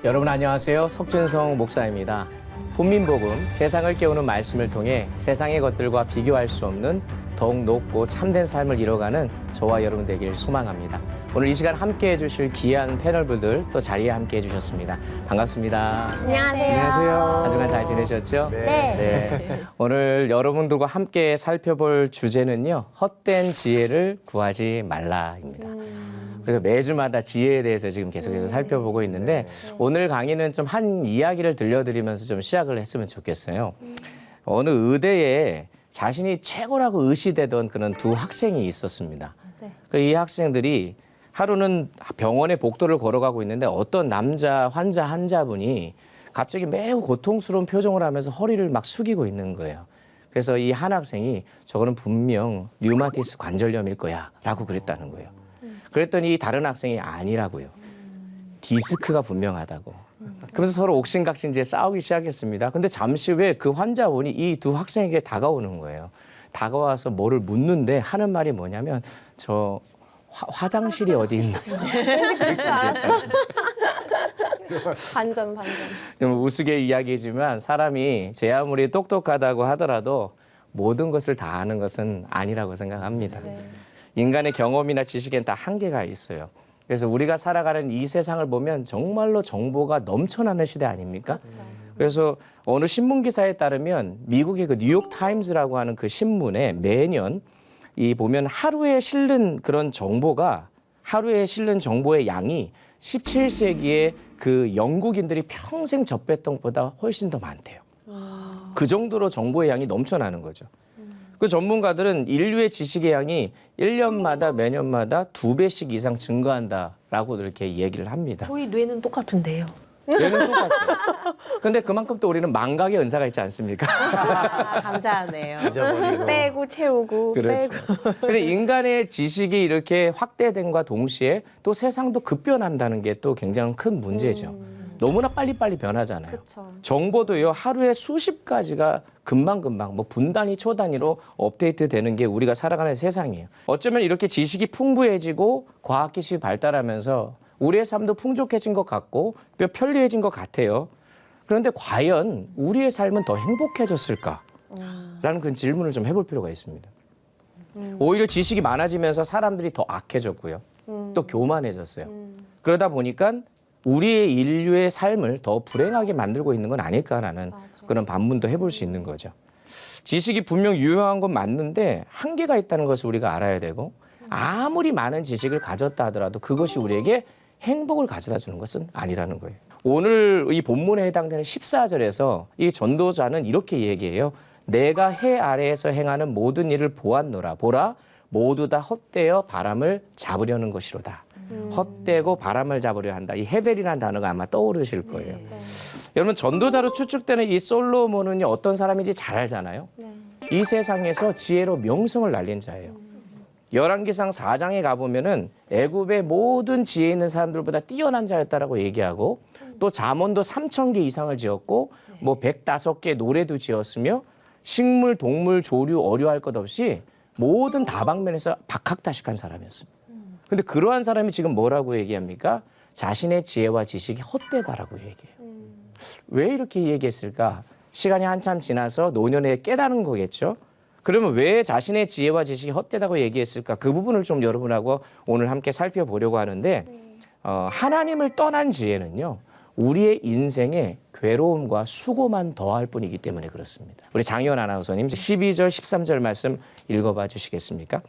여러분 안녕하세요. 석진성 목사입니다. 국민복음, 세상을 깨우는 말씀을 통해 세상의 것들과 비교할 수 없는 더욱 높고 참된 삶을 이뤄가는 저와 여러분 되길 소망합니다. 오늘 이 시간 함께해 주실 귀한 패널분들 또 자리에 함께해 주셨습니다. 반갑습니다. 안녕하세요. 한 주간 잘 지내셨죠? 네. 오늘 여러분들과 함께 살펴볼 주제는요. 헛된 지혜를 구하지 말라입니다. 우리가 매주마다 지혜에 대해서 지금 계속해서 살펴보고 있는데 오늘 강의는 좀 한 이야기를 들려드리면서 좀 시작을 했으면 좋겠어요. 어느 의대에 자신이 최고라고 의시되던 그런 두 학생이 있었습니다. 이 학생들이 하루는 병원에 복도를 걸어가고 있는데 어떤 남자 환자 환자분이 갑자기 매우 고통스러운 표정을 하면서 허리를 막 숙이고 있는 거예요. 그래서 이 한 학생이 저거는 분명 류마티스 관절염일 거야 라고 그랬다는 거예요. 그랬더니 다른 학생이 아니라고요. 디스크가 분명하다고. 그러면서 서로 옥신각신 이제 싸우기 시작했습니다. 근데 잠시 후에 그 환자분이 이 두 학생에게 다가오는 거예요. 다가와서 뭐를 묻는데 하는 말이 뭐냐면 저 화장실이 어디 있나요? 반전. 좀 우스개 이야기지만 사람이 제 아무리 똑똑하다고 하더라도 모든 것을 다 아는 것은 아니라고 생각합니다. 인간의 경험이나 지식엔 다 한계가 있어요. 그래서 우리가 살아가는 이 세상을 보면 정말로 정보가 넘쳐나는 시대 아닙니까? 그래서 어느 신문 기사에 따르면 미국의 그 뉴욕 타임즈라고 하는 그 신문에 매년 이 보면 하루에 실는 그런 정보가 하루에 실는 정보의 양이 17세기에 그 영국인들이 평생 접했던 것보다 훨씬 더 많대요. 그 정도로 정보의 양이 넘쳐나는 거죠. 그 전문가들은 인류의 지식의 양이 1년마다 매년마다 2배씩 이상 증가한다라고 이렇게 얘기를 합니다. 저희 뇌는 똑같은데요. 뇌는 똑같죠. 근데 그만큼 또 우리는 망각의 은사가 있지 않습니까? 아, 감사하네요. 빼고 채우고 그렇죠. 빼고. 근데 인간의 지식이 이렇게 확대됨과 동시에 또 세상도 급변한다는 게 또 굉장히 큰 문제죠. 너무나 빨리빨리 변하잖아요. 그쵸. 정보도요, 하루에 수십 가지가 금방금방 뭐 분단위, 초단위로 업데이트 되는 게 우리가 살아가는 세상이에요. 어쩌면 이렇게 지식이 풍부해지고 과학기술이 발달하면서 우리의 삶도 풍족해진 것 같고 편리해진 것 같아요. 그런데 과연 우리의 삶은 더 행복해졌을까? 라는 그런 질문을 좀 해볼 필요가 있습니다. 오히려 지식이 많아지면서 사람들이 더 악해졌고요. 또 교만해졌어요. 그러다 보니까 우리의 인류의 삶을 더 불행하게 만들고 있는 건 아닐까라는 그런 반문도 해볼 수 있는 거죠. 지식이 분명 유용한 건 맞는데 한계가 있다는 것을 우리가 알아야 되고 아무리 많은 지식을 가졌다 하더라도 그것이 우리에게 행복을 가져다 주는 것은 아니라는 거예요. 오늘 이 본문에 해당되는 14절에서 이 전도자는 이렇게 얘기해요. 내가 해 아래에서 행하는 모든 일을 보았노라. 보라, 모두 다 헛되어 바람을 잡으려는 것이로다. 헛되고 바람을 잡으려 한다. 이 헤벨이라는 단어가 아마 떠오르실 거예요. 여러분 전도자로 추측되는 이 솔로몬은 어떤 사람인지 잘 알잖아요. 이 세상에서 지혜로 명성을 날린 자예요. 열왕기상 4장에 가보면은 애굽의 모든 지혜 있는 사람들보다 뛰어난 자였다라고 얘기하고 또 잠언도 3,000개 이상을 지었고 뭐 105개 노래도 지었으며 식물, 동물, 조류, 어류 할 것 없이 모든 다방면에서 박학다식한 사람이었습니다. 근데 그러한 사람이 지금 뭐라고 얘기합니까? 자신의 지혜와 지식이 헛되다라고 얘기해요. 왜 이렇게 얘기했을까? 시간이 한참 지나서 노년에 깨달은 거겠죠. 그러면 왜 자신의 지혜와 지식이 헛되다고 얘기했을까? 그 부분을 좀 여러분하고 오늘 함께 살펴보려고 하는데 하나님을 떠난 지혜는요. 우리의 인생에 괴로움과 수고만 더할 뿐이기 때문에 그렇습니다. 우리 장희원 아나운서님 12절 13절 말씀 읽어봐 주시겠습니까?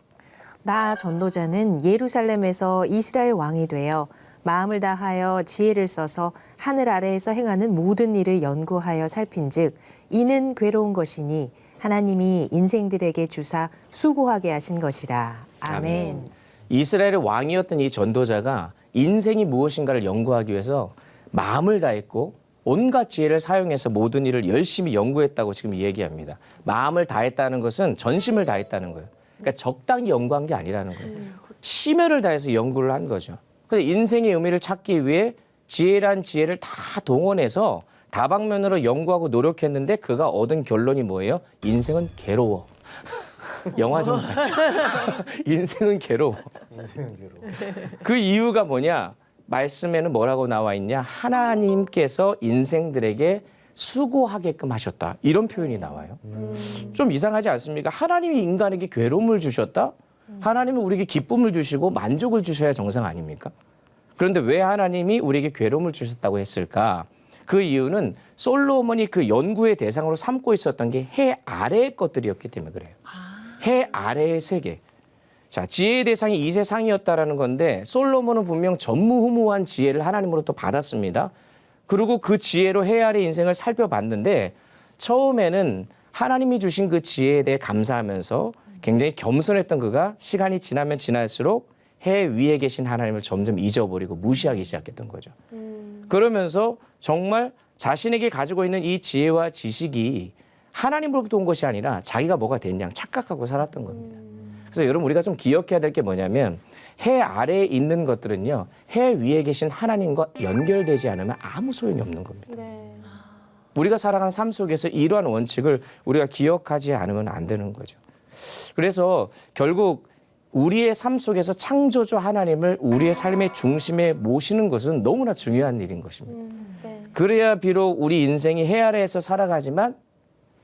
나 전도자는 예루살렘에서 이스라엘 왕이 되어 마음을 다하여 지혜를 써서 하늘 아래에서 행하는 모든 일을 연구하여 살핀즉 이는 괴로운 것이니 하나님이 인생들에게 주사 수고하게 하신 것이라. 아멘. 이스라엘의 왕이었던 이 전도자가 인생이 무엇인가를 연구하기 위해서 마음을 다했고 온갖 지혜를 사용해서 모든 일을 열심히 연구했다고 지금 얘기합니다. 마음을 다했다는 것은 전심을 다했다는 거예요. 그러니까 적당히 연구한 게 아니라는 거예요. 심혈을 다해서 연구를 한 거죠. 그래서 인생의 의미를 찾기 위해 지혜란 지혜를 다 동원해서 다방면으로 연구하고 노력했는데 그가 얻은 결론이 뭐예요? 인생은 괴로워. 영화 좀 봤죠? 인생은 괴로워. 그 이유가 뭐냐? 말씀에는 뭐라고 나와 있냐? 하나님께서 인생들에게 수고하게끔 하셨다. 이런 표현이 나와요. 좀 이상하지 않습니까? 하나님이 인간에게 괴로움을 주셨다? 하나님은 우리에게 기쁨을 주시고 만족을 주셔야 정상 아닙니까? 그런데 왜 하나님이 우리에게 괴로움을 주셨다고 했을까? 그 이유는 솔로몬이 그 연구의 대상으로 삼고 있었던 게 해 아래의 것들이었기 때문에 그래요. 해 아래의 세계. 자, 지혜의 대상이 이 세상이었다라는 건데 솔로몬은 분명 전무후무한 지혜를 하나님으로부터 받았습니다. 그리고 그 지혜로 해 아래 인생을 살펴봤는데 처음에는 하나님이 주신 그 지혜에 대해 감사하면서 굉장히 겸손했던 그가 시간이 지나면 지날수록 해 위에 계신 하나님을 점점 잊어버리고 무시하기 시작했던 거죠. 그러면서 정말 자신에게 가지고 있는 이 지혜와 지식이 하나님으로부터 온 것이 아니라 자기가 뭐가 됐냐 착각하고 살았던 겁니다. 그래서 여러분 우리가 좀 기억해야 될 게 뭐냐면 해 아래에 있는 것들은요. 해 위에 계신 하나님과 연결되지 않으면 아무 소용이 없는 겁니다. 네. 우리가 살아가는 삶 속에서 이러한 원칙을 우리가 기억하지 않으면 안 되는 거죠. 그래서 결국 우리의 삶 속에서 창조주 하나님을 우리의 삶의 중심에 모시는 것은 너무나 중요한 일인 것입니다. 네. 그래야 비록 우리 인생이 해 아래에서 살아가지만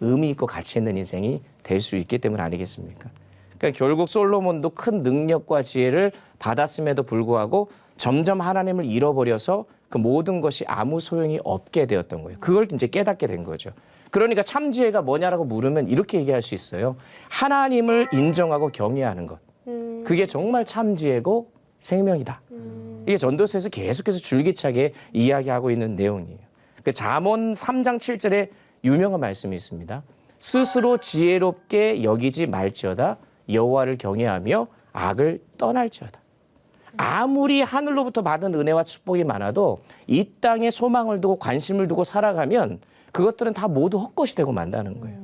의미 있고 가치 있는 인생이 될 수 있기 때문 아니겠습니까? 그러니까 결국 솔로몬도 큰 능력과 지혜를 받았음에도 불구하고 점점 하나님을 잃어버려서 그 모든 것이 아무 소용이 없게 되었던 거예요. 그걸 이제 깨닫게 된 거죠. 그러니까 참 지혜가 뭐냐라고 물으면 이렇게 얘기할 수 있어요. 하나님을 인정하고 경외하는 것. 그게 정말 참 지혜고 생명이다. 이게 전도서에서 계속해서 줄기차게 이야기하고 있는 내용이에요. 그 잠언 3장 7절에 유명한 말씀이 있습니다. 스스로 지혜롭게 여기지 말지어다 여호와를 경외하며 악을 떠날지어다. 아무리 하늘로부터 받은 은혜와 축복이 많아도 이 땅에 소망을 두고 관심을 두고 살아가면 그것들은 다 모두 헛것이 되고 만다는 거예요.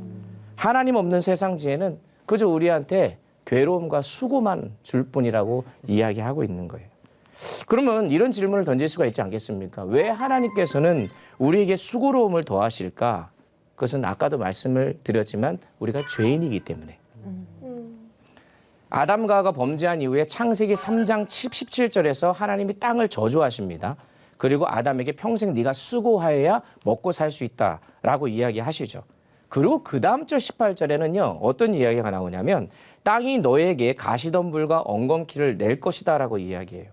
하나님 없는 세상 지혜는 그저 우리한테 괴로움과 수고만 줄 뿐이라고 이야기하고 있는 거예요. 그러면 이런 질문을 던질 수가 있지 않겠습니까? 왜 하나님께서는 우리에게 수고로움을 더하실까? 그것은 아까도 말씀을 드렸지만 우리가 죄인이기 때문에. 아담과 하와가 범죄한 이후에 창세기 3장 17절에서 하나님이 땅을 저주하십니다. 그리고 아담에게 평생 네가 수고하여야 먹고 살 수 있다라고 이야기하시죠. 그리고 그 다음 절 18절에는요. 어떤 이야기가 나오냐면 땅이 너에게 가시덤불과 엉겅퀴를 낼 것이다라고 이야기해요.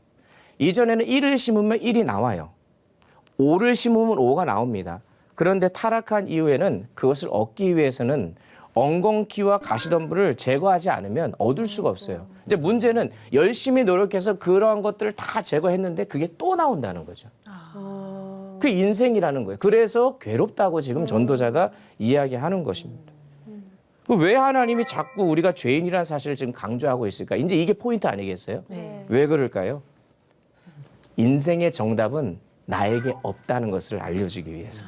이전에는 1을 심으면 1이 나와요. 5를 심으면 5가 나옵니다. 그런데 타락한 이후에는 그것을 얻기 위해서는 엉겅퀴와 가시덤불을 제거하지 않으면 얻을 수가 없어요. 이제 문제는 열심히 노력해서 그러한 것들을 다 제거했는데 그게 또 나온다는 거죠. 그 인생이라는 거예요. 그래서 괴롭다고 지금 전도자가 이야기하는 것입니다. 왜 하나님이 자꾸 우리가 죄인이라는 사실을 지금 강조하고 있을까? 이제 이게 포인트 아니겠어요? 네. 왜 그럴까요? 인생의 정답은 나에게 없다는 것을 알려주기 위해서.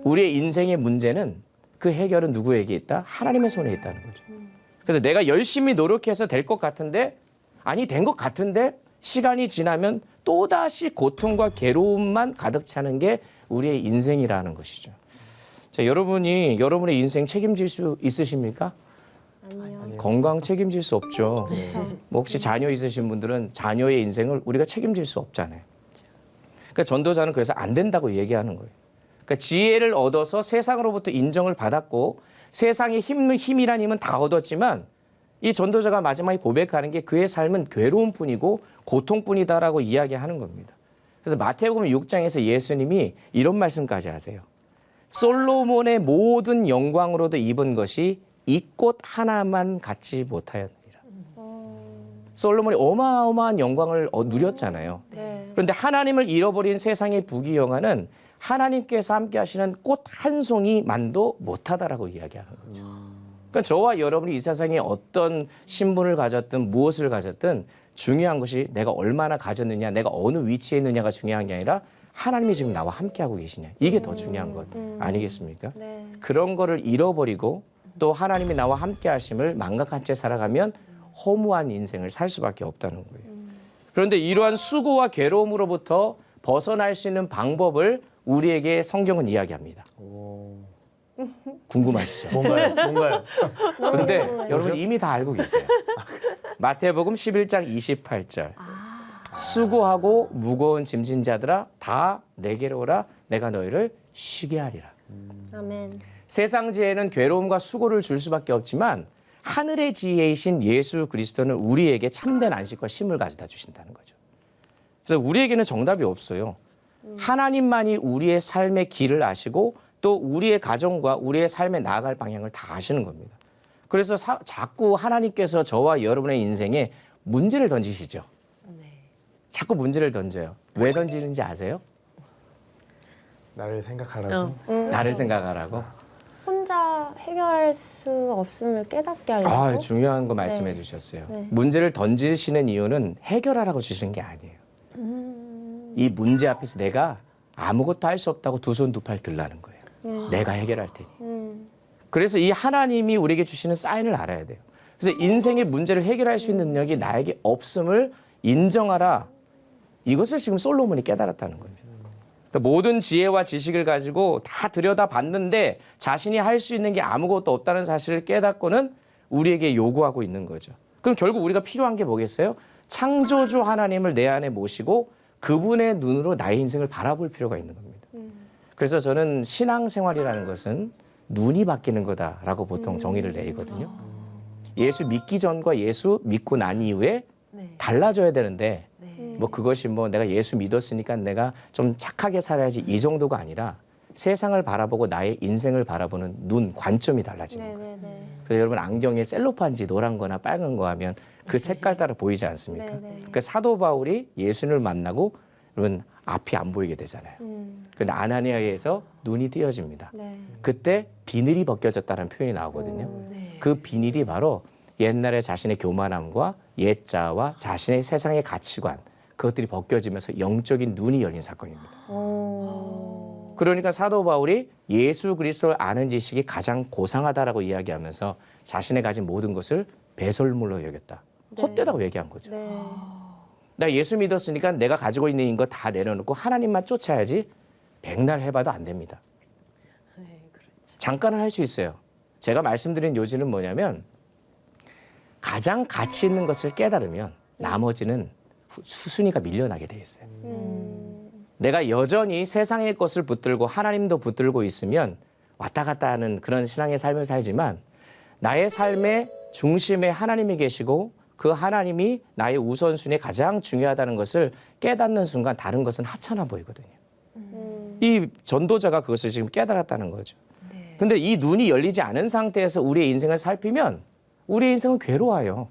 우리의 인생의 문제는 그 해결은 누구에게 있다? 하나님의 손에 있다는 거죠. 그래서 내가 열심히 노력해서 될 것 같은데 아니 된 것 같은데 시간이 지나면 또다시 고통과 괴로움만 가득 차는 게 우리의 인생이라는 것이죠. 자, 여러분이 여러분의 인생 책임질 수 있으십니까? 아니요. 건강 책임질 수 없죠. 그렇죠. 뭐 혹시 자녀 있으신 분들은 자녀의 인생을 우리가 책임질 수 없잖아요. 그러니까 전도자는 그래서 안 된다고 얘기하는 거예요. 그러니까 지혜를 얻어서 세상으로부터 인정을 받았고 세상의 힘이란 힘은 다 얻었지만 이 전도자가 마지막에 고백하는 게 그의 삶은 괴로움뿐이고 고통뿐이다라고 이야기하는 겁니다. 그래서 마태복음 6장에서 예수님이 이런 말씀까지 하세요. 솔로몬의 모든 영광으로도 입은 것이 이 꽃 하나만 갖지 못하였느니라. 솔로몬이 어마어마한 영광을 누렸잖아요. 네. 그런데 하나님을 잃어버린 세상의 부귀영화는 하나님께서 함께 하시는 꽃 한 송이만도 못하다라고 이야기하는 거죠. 그러니까 저와 여러분이 이 세상에 어떤 신분을 가졌든 무엇을 가졌든 중요한 것이 내가 얼마나 가졌느냐, 내가 어느 위치에 있느냐가 중요한 게 아니라 하나님이 지금 나와 함께하고 계시냐. 이게 더 중요한 것 아니겠습니까? 네. 그런 거를 잃어버리고 또 하나님이 나와 함께 하심을 망각한 채 살아가면 허무한 인생을 살 수밖에 없다는 거예요. 그런데 이러한 수고와 괴로움으로부터 벗어날 수 있는 방법을 우리에게 성경은 이야기합니다. 궁금하시죠? 뭔가요? 뭔가요? 근데 여러분 이미 다 알고 계세요. 마태복음 11장 28절. 수고하고 무거운 짐진 자들아 다 내게로 오라 내가 너희를 쉬게 하리라. 아멘. 세상 지혜는 괴로움과 수고를 줄 수밖에 없지만 하늘의 지혜이신 예수 그리스도는 우리에게 참된 안식과 쉼을 가져다 주신다는 거죠. 그래서 우리에게는 정답이 없어요. 하나님만이 우리의 삶의 길을 아시고 또 우리의 가정과 우리의 삶에 나아갈 방향을 다 아시는 겁니다. 그래서 자꾸 하나님께서 저와 여러분의 인생에 문제를 던지시죠. 자꾸 문제를 던져요. 왜 던지는지 아세요? 나를 생각하라고. 나를 생각하라고. 혼자 해결할 수 없음을 깨닫게 하려고. 아, 중요한 거 말씀해 네. 주셨어요. 네. 문제를 던지시는 이유는 해결하라고 주시는 게 아니에요. 이 문제 앞에서 내가 아무것도 할 수 없다고 두 손 두 팔 들라는 거예요. 내가 해결할 테니. 그래서 이 하나님이 우리에게 주시는 사인을 알아야 돼요. 그래서 인생의 문제를 해결할 수 있는 능력이 나에게 없음을 인정하라. 이것을 지금 솔로몬이 깨달았다는 겁니다. 그러니까 모든 지혜와 지식을 가지고 다 들여다봤는데 자신이 할 수 있는 게 아무것도 없다는 사실을 깨닫고는 우리에게 요구하고 있는 거죠. 그럼 결국 우리가 필요한 게 뭐겠어요? 창조주 하나님을 내 안에 모시고 그분의 눈으로 나의 인생을 바라볼 필요가 있는 겁니다. 그래서 저는 신앙생활이라는 것은 눈이 바뀌는 거다라고 보통 정의를 내리거든요. 예수 믿기 전과 예수 믿고 난 이후에 달라져야 되는데 뭐 그것이 뭐 내가 예수 믿었으니까 내가 좀 착하게 살아야지 이 정도가 아니라 세상을 바라보고 나의 인생을 바라보는 눈, 관점이 달라지는 거예요. 네네네. 그래서 여러분 안경에 셀로판지 노란 거나 빨간 거 하면 그 색깔 따라 보이지 않습니까? 네네. 그 사도 바울이 예수님을 만나고 여러분 앞이 안 보이게 되잖아요. 근데 아나니아에서 눈이 띄어집니다. 네. 그때 비늘이 벗겨졌다는 표현이 나오거든요. 그 비늘이 바로 옛날에 자신의 교만함과 옛자와 자신의 세상의 가치관 그것들이 벗겨지면서 영적인 눈이 열린 사건입니다. 그러니까 사도 바울이 예수 그리스도를 아는 지식이 가장 고상하다라고 이야기하면서 자신의 가진 모든 것을 배설물로 여겼다. 헛되다고 얘기한 거죠. 네. 나 예수 믿었으니까 내가 가지고 있는 것 다 내려놓고 하나님만 쫓아야지 백날 해봐도 안 됩니다. 잠깐은 할 수 있어요. 제가 말씀드린 요지는 뭐냐면 가장 가치 있는 것을 깨달으면 나머지는 순위가 밀려나게 돼 있어요. 내가 여전히 세상의 것을 붙들고 하나님도 붙들고 있으면 왔다 갔다 하는 그런 신앙의 삶을 살지만 나의 삶의 중심에 하나님이 계시고 그 하나님이 나의 우선순위에 가장 중요하다는 것을 깨닫는 순간 다른 것은 하찮아 보이거든요. 이 전도자가 그것을 지금 깨달았다는 거죠. 근데 이 눈이 열리지 않은 상태에서 우리의 인생을 살피면 우리의 인생은 괴로워요.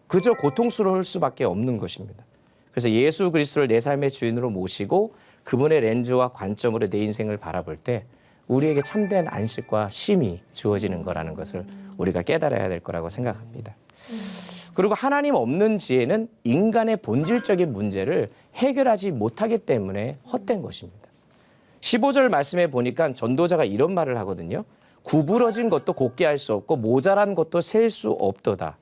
그저 고통스러울 수밖에 없는 것입니다. 그래서 예수 그리스도를 내 삶의 주인으로 모시고 그분의 렌즈와 관점으로 내 인생을 바라볼 때 우리에게 참된 안식과 쉼이 주어지는 거라는 것을 우리가 깨달아야 될 거라고 생각합니다. 그리고 하나님 없는 지혜는 인간의 본질적인 문제를 해결하지 못하기 때문에 헛된 것입니다. 15절 말씀에 보니까 전도자가 이런 말을 하거든요. 구부러진 것도 곱게 할 수 없고 모자란 것도 셀 수 없도다.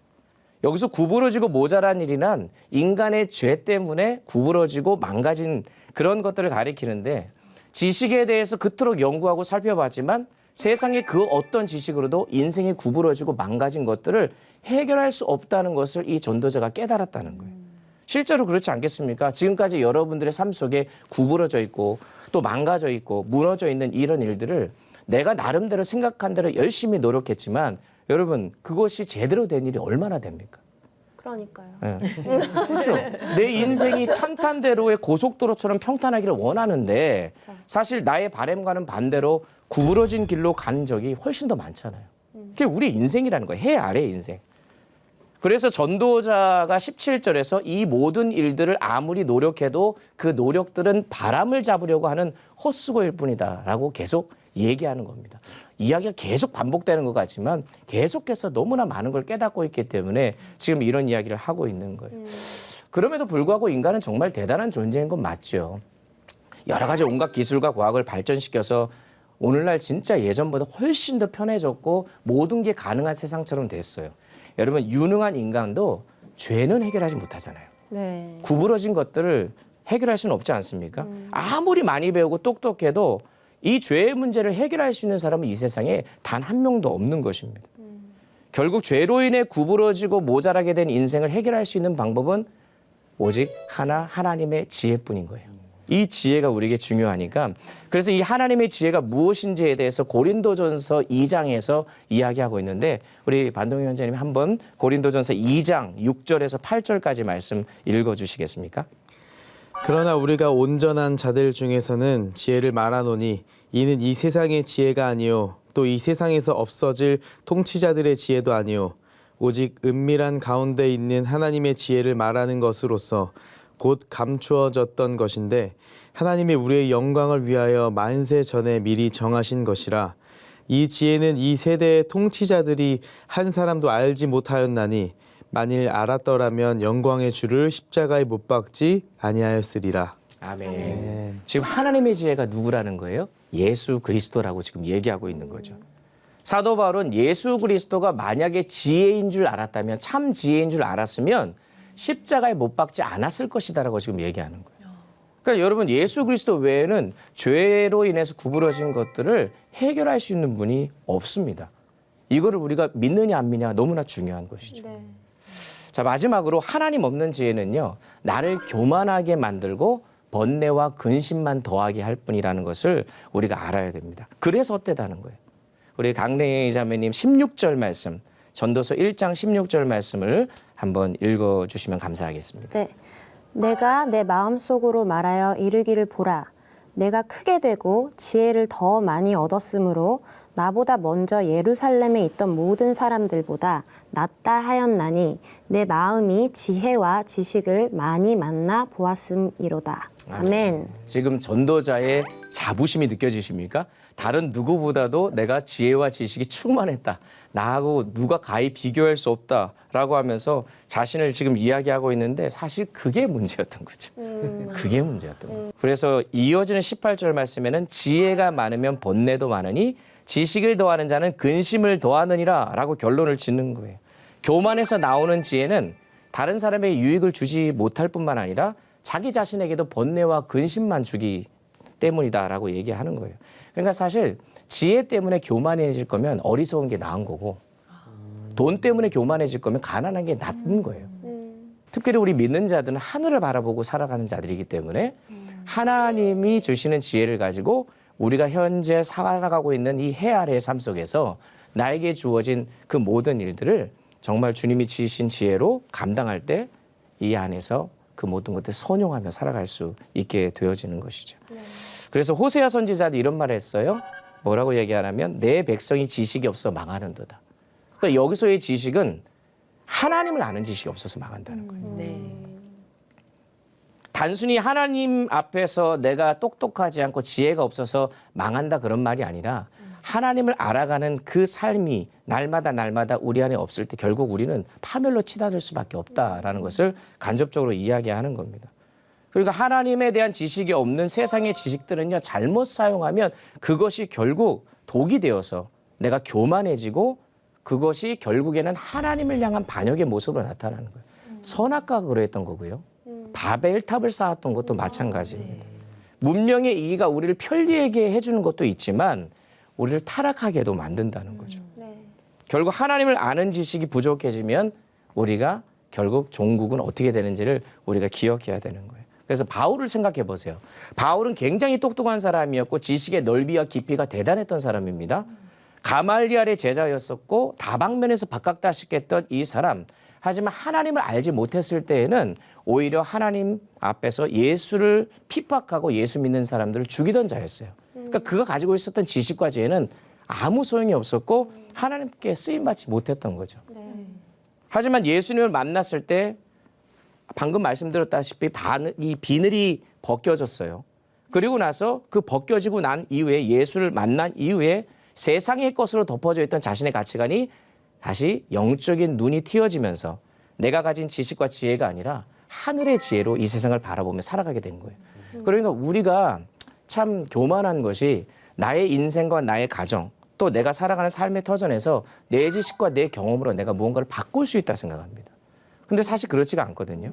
여기서 구부러지고 모자란 일이란 인간의 죄 때문에 구부러지고 망가진 그런 것들을 가리키는데 지식에 대해서 그토록 연구하고 살펴봤지만 세상의 그 어떤 지식으로도 인생이 구부러지고 망가진 것들을 해결할 수 없다는 것을 이 전도자가 깨달았다는 거예요. 실제로 그렇지 않겠습니까? 지금까지 여러분들의 삶 속에 구부러져 있고 또 망가져 있고 무너져 있는 이런 일들을 내가 나름대로 생각한 대로 열심히 노력했지만 여러분 그것이 제대로 된 일이 얼마나 됩니까? 그러니까요. 네. 그렇죠. 내 인생이 탄탄대로의 고속도로처럼 평탄하기를 원하는데 사실 나의 바람과는 반대로 구부러진 길로 간 적이 훨씬 더 많잖아요. 그게 우리의 인생이라는 거예요. 해 아래의 인생. 그래서 전도자가 17절에서 이 모든 일들을 아무리 노력해도 그 노력들은 바람을 잡으려고 하는 헛수고일 뿐이다라고 계속 얘기하는 겁니다. 이야기가 계속 반복되는 것 같지만 계속해서 너무나 많은 걸 깨닫고 있기 때문에 지금 이런 이야기를 하고 있는 거예요. 그럼에도 불구하고 인간은 정말 대단한 존재인 건 맞죠. 여러 가지 온갖 기술과 과학을 발전시켜서 오늘날 진짜 예전보다 훨씬 더 편해졌고 모든 게 가능한 세상처럼 됐어요. 여러분 유능한 인간도 죄는 해결하지 못하잖아요. 네. 구부러진 것들을 해결할 수는 없지 않습니까? 아무리 많이 배우고 똑똑해도 이 죄의 문제를 해결할 수 있는 사람은 이 세상에 단 한 명도 없는 것입니다. 결국 죄로 인해 구부러지고 모자라게 된 인생을 해결할 수 있는 방법은 오직 하나님의 지혜뿐인 거예요. 이 지혜가 우리에게 중요하니까 그래서 이 하나님의 지혜가 무엇인지에 대해서 고린도전서 2장에서 이야기하고 있는데 우리 반동희 원장님이 한번 고린도전서 2장 6절에서 8절까지 말씀 읽어주시겠습니까? 그러나 우리가 온전한 자들 중에서는 지혜를 말하노니 이는 이 세상의 지혜가 아니요 또 이 세상에서 없어질 통치자들의 지혜도 아니요 오직 은밀한 가운데 있는 하나님의 지혜를 말하는 것으로서 곧 감추어졌던 것인데 하나님이 우리의 영광을 위하여 만세 전에 미리 정하신 것이라. 이 지혜는 이 세대의 통치자들이 한 사람도 알지 못하였나니 만일 알았더라면 영광의 주를 십자가에 못 박지 아니하였으리라. 아멘. 지금 하나님의 지혜가 누구라는 거예요? 예수 그리스도라고 지금 얘기하고 있는 거죠. 사도 바울은 예수 그리스도가 만약에 지혜인 줄 알았다면, 참 지혜인 줄 알았으면 십자가에 못 박지 않았을 것이다라고 지금 얘기하는 거예요. 그러니까 여러분, 예수 그리스도 외에는 죄로 인해서 구부러진 것들을 해결할 수 있는 분이 없습니다. 이거를 우리가 믿느냐 안 믿느냐가 너무나 중요한 것이죠. 네. 자, 마지막으로 하나님 없는 지혜는요, 나를 교만하게 만들고 번뇌와 근심만 더하게 할 뿐이라는 것을 우리가 알아야 됩니다. 그래서 헛되다는 거예요. 우리 강래희 자매님 16절 말씀, 전도서 1장 16절 말씀을 한번 읽어주시면 감사하겠습니다. 네. 내가 내 마음속으로 말하여 이르기를 보라. 내가 크게 되고 지혜를 더 많이 얻었으므로 나보다 먼저 예루살렘에 있던 모든 사람들보다 낫다 하였나니 내 마음이 지혜와 지식을 많이 만나 보았음이로다. 아멘. 지금 전도자의 자부심이 느껴지십니까? 다른 누구보다도 내가 지혜와 지식이 충만했다. 나하고 누가 가히 비교할 수 없다라고 하면서 자신을 지금 이야기하고 있는데 사실 그게 문제였던 거죠. 그게 문제였던 거죠. 그래서 이어지는 18절 말씀에는 지혜가 많으면 번뇌도 많으니 지식을 더하는 자는 근심을 더하느니라 라고 결론을 짓는 거예요. 교만에서 나오는 지혜는 다른 사람에게 유익을 주지 못할 뿐만 아니라 자기 자신에게도 번뇌와 근심만 주기 때문이다라고 얘기하는 거예요. 그러니까 사실 지혜 때문에 교만해질 거면 어리석은 게 나은 거고 돈 때문에 교만해질 거면 가난한 게 낫는 거예요. 특별히 우리 믿는 자들은 하늘을 바라보고 살아가는 자들이기 때문에 하나님이 주시는 지혜를 가지고 우리가 현재 살아가고 있는 이 해 아래의 삶 속에서 나에게 주어진 그 모든 일들을 정말 주님이 지으신 지혜로 감당할 때 이 안에서 그 모든 것들 선용하며 살아갈 수 있게 되어지는 것이죠. 그래서 호세아 선지자도 이런 말을 했어요. 뭐라고 얘기하냐면 내 백성이 지식이 없어 망하는도다. 그러니까 여기서의 지식은 하나님을 아는 지식이 없어서 망한다는 거예요. 네. 단순히 하나님 앞에서 내가 똑똑하지 않고 지혜가 없어서 망한다 그런 말이 아니라 하나님을 알아가는 그 삶이 날마다 우리 안에 없을 때 결국 우리는 파멸로 치닫을 수밖에 없다라는 것을 간접적으로 이야기하는 겁니다. 그러니까 하나님에 대한 지식이 없는 세상의 지식들은요, 잘못 사용하면 그것이 결국 독이 되어서 내가 교만해지고 그것이 결국에는 하나님을 향한 반역의 모습으로 나타나는 거예요. 선악과가 그랬던 거고요. 바벨탑을 쌓았던 것도 마찬가지입니다. 문명의 이기가 우리를 편리하게 해주는 것도 있지만 우리를 타락하게도 만든다는 거죠. 네. 결국 하나님을 아는 지식이 부족해지면 우리가 결국 종국은 어떻게 되는지를 우리가 기억해야 되는 거예요. 그래서 바울을 생각해 보세요. 바울은 굉장히 똑똑한 사람이었고 지식의 넓이와 깊이가 대단했던 사람입니다. 가말리알의 제자였었고 다방면에서 박학다식했던 이 사람. 하지만 하나님을 알지 못했을 때에는 오히려 하나님 앞에서 예수를 핍박하고 예수 믿는 사람들을 죽이던 자였어요. 그러니까 그가 가지고 있었던 지식과 지혜는 아무 소용이 없었고 하나님께 쓰임받지 못했던 거죠. 네. 하지만 예수님을 만났을 때 방금 말씀드렸다시피 이 비늘이 벗겨졌어요. 그리고 나서 그 벗겨지고 난 이후에 예수를 만난 이후에 세상의 것으로 덮어져 있던 자신의 가치관이 다시 영적인 눈이 틔어지면서 내가 가진 지식과 지혜가 아니라 하늘의 지혜로 이 세상을 바라보며 살아가게 된 거예요. 그러니까 우리가 참 교만한 것이 나의 인생과 나의 가정 또 내가 살아가는 삶의 터전에서 내 지식과 내 경험으로 내가 무언가를 바꿀 수 있다 생각합니다. 근데 사실 그렇지가 않거든요.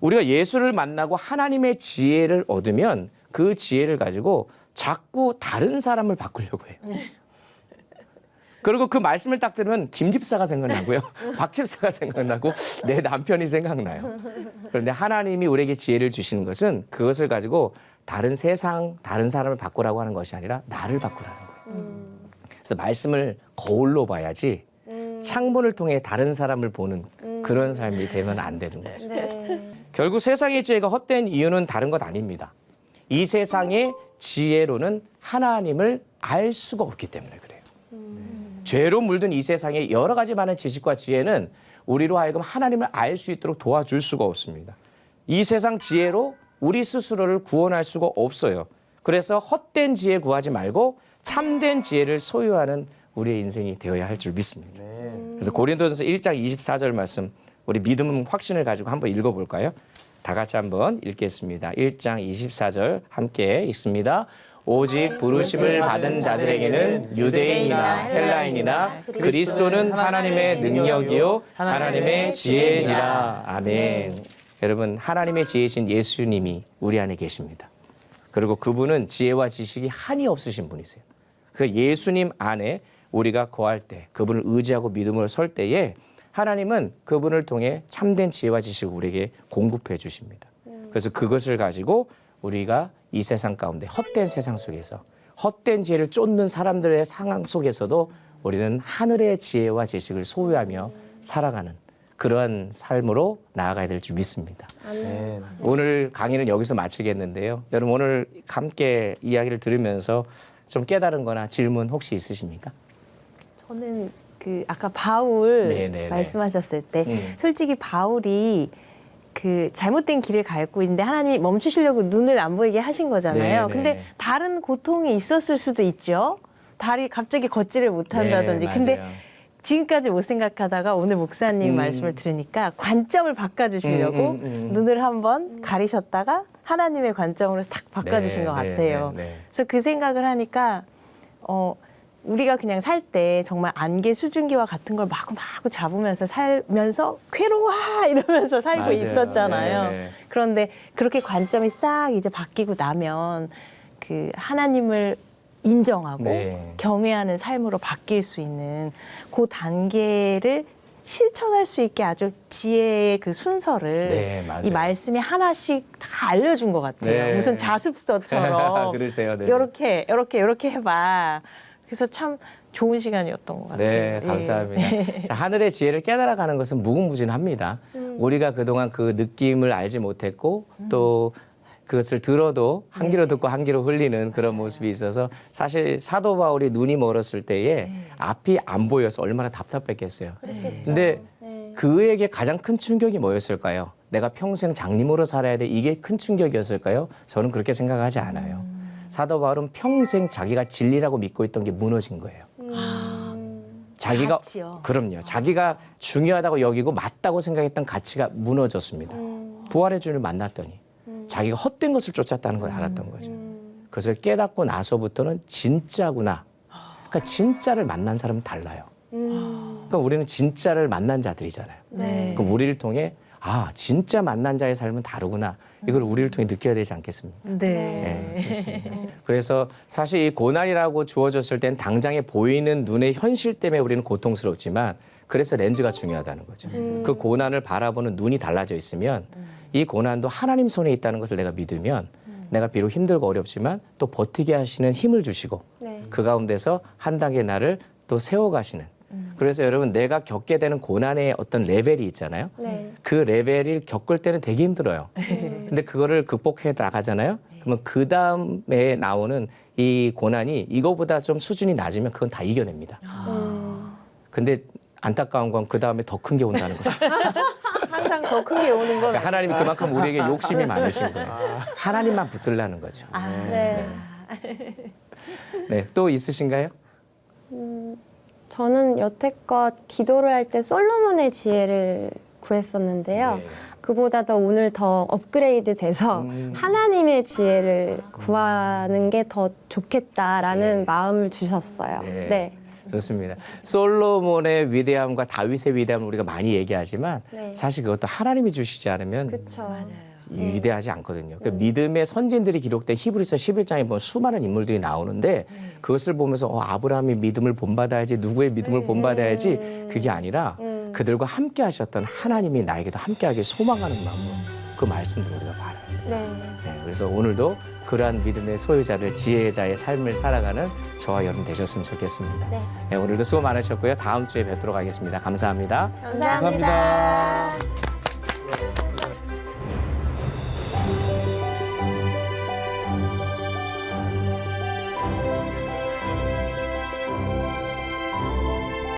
우리가 예수를 만나고 하나님의 지혜를 얻으면 그 지혜를 가지고 자꾸 다른 사람을 바꾸려고 해요. 그리고 그 말씀을 딱 들으면 김 집사가 생각나고요. 박 집사가 생각나고 내 남편이 생각나요. 그런데 하나님이 우리에게 지혜를 주시는 것은 그것을 가지고 다른 세상, 다른 사람을 바꾸라고 하는 것이 아니라 나를 바꾸라는 거예요. 그래서 말씀을 거울로 봐야지 창문을 통해 다른 사람을 보는 그런 삶이 되면 안 되는 거죠. 결국 세상의 지혜가 헛된 이유는 다른 것 아닙니다. 이 세상의 지혜로는 하나님을 알 수가 없기 때문에 그래요. 죄로 물든 이 세상의 여러 가지 많은 지식과 지혜는 우리로 하여금 하나님을 알 수 있도록 도와줄 수가 없습니다. 이 세상 지혜로 우리 스스로를 구원할 수가 없어요. 그래서 헛된 지혜 구하지 말고 참된 지혜를 소유하는 우리의 인생이 되어야 할 줄 믿습니다. 그래서 고린도전서 1장 24절 말씀 우리 믿음 확신을 가지고 한번 읽어볼까요? 다 같이 한번 읽겠습니다. 1장 24절 함께 읽습니다. 오직 부르심을 받은 자들에게는 유대인이나 헬라인이나 그리스도는 하나님의 능력이요 하나님의 지혜니라. 아멘. 여러분 하나님의 지혜이신 예수님이 우리 안에 계십니다. 그리고 그분은 지혜와 지식이 한이 없으신 분이세요. 그 예수님 안에 우리가 거할 때 그분을 의지하고 믿음으로 설 때에 하나님은 그분을 통해 참된 지혜와 지식을 우리에게 공급해 주십니다. 그래서 그것을 가지고 우리가 이 세상 가운데 헛된 세상 속에서 헛된 지혜를 쫓는 사람들의 상황 속에서도 우리는 하늘의 지혜와 지식을 소유하며 살아가는 그러한 삶으로 나아가야 될 줄 믿습니다. 오늘 강의는 여기서 마치겠는데요. 여러분 오늘 함께 이야기를 들으면서 좀 깨달은 거나 질문 혹시 있으십니까? 저는 그 아까 바울 네네네. 말씀하셨을 때 솔직히 바울이 그 잘못된 길을 밟고 있는데 하나님이 멈추시려고 눈을 안 보이게 하신 거잖아요. 네네. 근데 다른 고통이 있었을 수도 있죠. 다리 갑자기 걷지를 못한다든지. 네, 근데 맞아요. 지금까지 못 생각하다가 오늘 목사님 말씀을 들으니까 관점을 바꿔주시려고 눈을 한번 가리셨다가 하나님의 관점으로 탁 바꿔주신 것 같아요. 그래서 그 생각을 하니까 우리가 그냥 살 때 정말 안개 수증기와 같은 걸 마구마구 잡으면서 살면서 괴로워 이러면서 살고 맞아요. 있었잖아요. 네. 그런데 그렇게 관점이 싹 이제 바뀌고 나면 그 하나님을 인정하고 네. 경외하는 삶으로 바뀔 수 있는 그 단계를 실천할 수 있게 아주 지혜의 그 순서를 네, 맞아요. 이 말씀이 하나씩 다 알려준 것 같아요. 네. 무슨 자습서처럼 그러세요. 네. 요렇게 해봐. 그래서 참 좋은 시간이었던 것 같아요. 네, 감사합니다. 자, 하늘의 지혜를 깨달아가는 것은 무궁무진합니다. 우리가 그동안 그 느낌을 알지 못했고 또 그것을 들어도 한 귀로 듣고 한 귀로 흘리는 그런 모습이 있어서 사실 사도 바울이 눈이 멀었을 때에 앞이 안 보여서 얼마나 답답했겠어요. 근데 그에게 가장 큰 충격이 뭐였을까요? 내가 평생 장님으로 살아야 돼. 이게 큰 충격이었을까요? 저는 그렇게 생각하지 않아요. 사도 바울은 평생 자기가 진리라고 믿고 있던 게 무너진 거예요. 자기가 가치요. 그럼요. 자기가 중요하다고 여기고 맞다고 생각했던 가치가 무너졌습니다. 부활의 주를 만났더니 자기가 헛된 것을 쫓았다는 걸 알았던 거죠. 그것을 깨닫고 나서부터는 진짜구나. 그러니까 진짜를 만난 사람은 달라요. 그러니까 우리는 진짜를 만난 자들이잖아요. 네. 그럼 우리를 통해 아 진짜 만난 자의 삶은 다르구나. 이걸 우리를 통해 느껴야 되지 않겠습니까? 네. 좋습니다. 그래서 사실 이 고난이라고 주어졌을 땐 당장에 보이는 눈의 현실 때문에 우리는 고통스럽지만 그래서 렌즈가 중요하다는 거죠. 그 고난을 바라보는 눈이 달라져 있으면 이 고난도 하나님 손에 있다는 것을 내가 믿으면 내가 비록 힘들고 어렵지만 또 버티게 하시는 힘을 주시고 그 가운데서 한 단계 나를 또 세워가시는 그래서 여러분 내가 겪게 되는 고난의 어떤 레벨이 있잖아요. 그 레벨을 겪을 때는 되게 힘들어요. 근데 그거를 극복해 나가잖아요. 그러면 그 다음에 나오는 이 고난이 이거보다 좀 수준이 낮으면 그건 다 이겨냅니다. 근데 안타까운 건 그 다음에 더 큰 게 온다는 거죠. 항상 더 큰 게 오는 건 그러니까 하나님이 그만큼 우리에게 욕심이 많으신 거예요. 하나님만 붙들라는 거죠. 네. 네, 또 있으신가요? 저는 여태껏 기도를 할 때 솔로몬의 지혜를 구했었는데요. 네. 그보다 더 오늘 더 업그레이드 돼서 하나님의 지혜를 구하는 게 더 좋겠다라는 네. 마음을 주셨어요. 네. 네. 좋습니다. 솔로몬의 위대함과 다윗의 위대함을 우리가 많이 얘기하지만 네. 사실 그것도 하나님이 주시지 않으면 그렇죠. 위대하지 않거든요. 그 믿음의 선진들이 기록된 히브리서 11장에 보면 수많은 인물들이 나오는데 그것을 보면서 아브라함이 믿음을 본받아야지 누구의 믿음을 본받아야지 그게 아니라 그들과 함께 하셨던 하나님이 나에게도 함께하길 소망하는 마음으로 그 말씀들을 우리가 바라요. 네, 그래서 오늘도 그러한 믿음의 소유자들, 지혜자의 삶을 살아가는 저와 여러분 되셨으면 좋겠습니다. 네, 오늘도 수고 많으셨고요. 다음 주에 뵙도록 하겠습니다. 감사합니다. 감사합니다.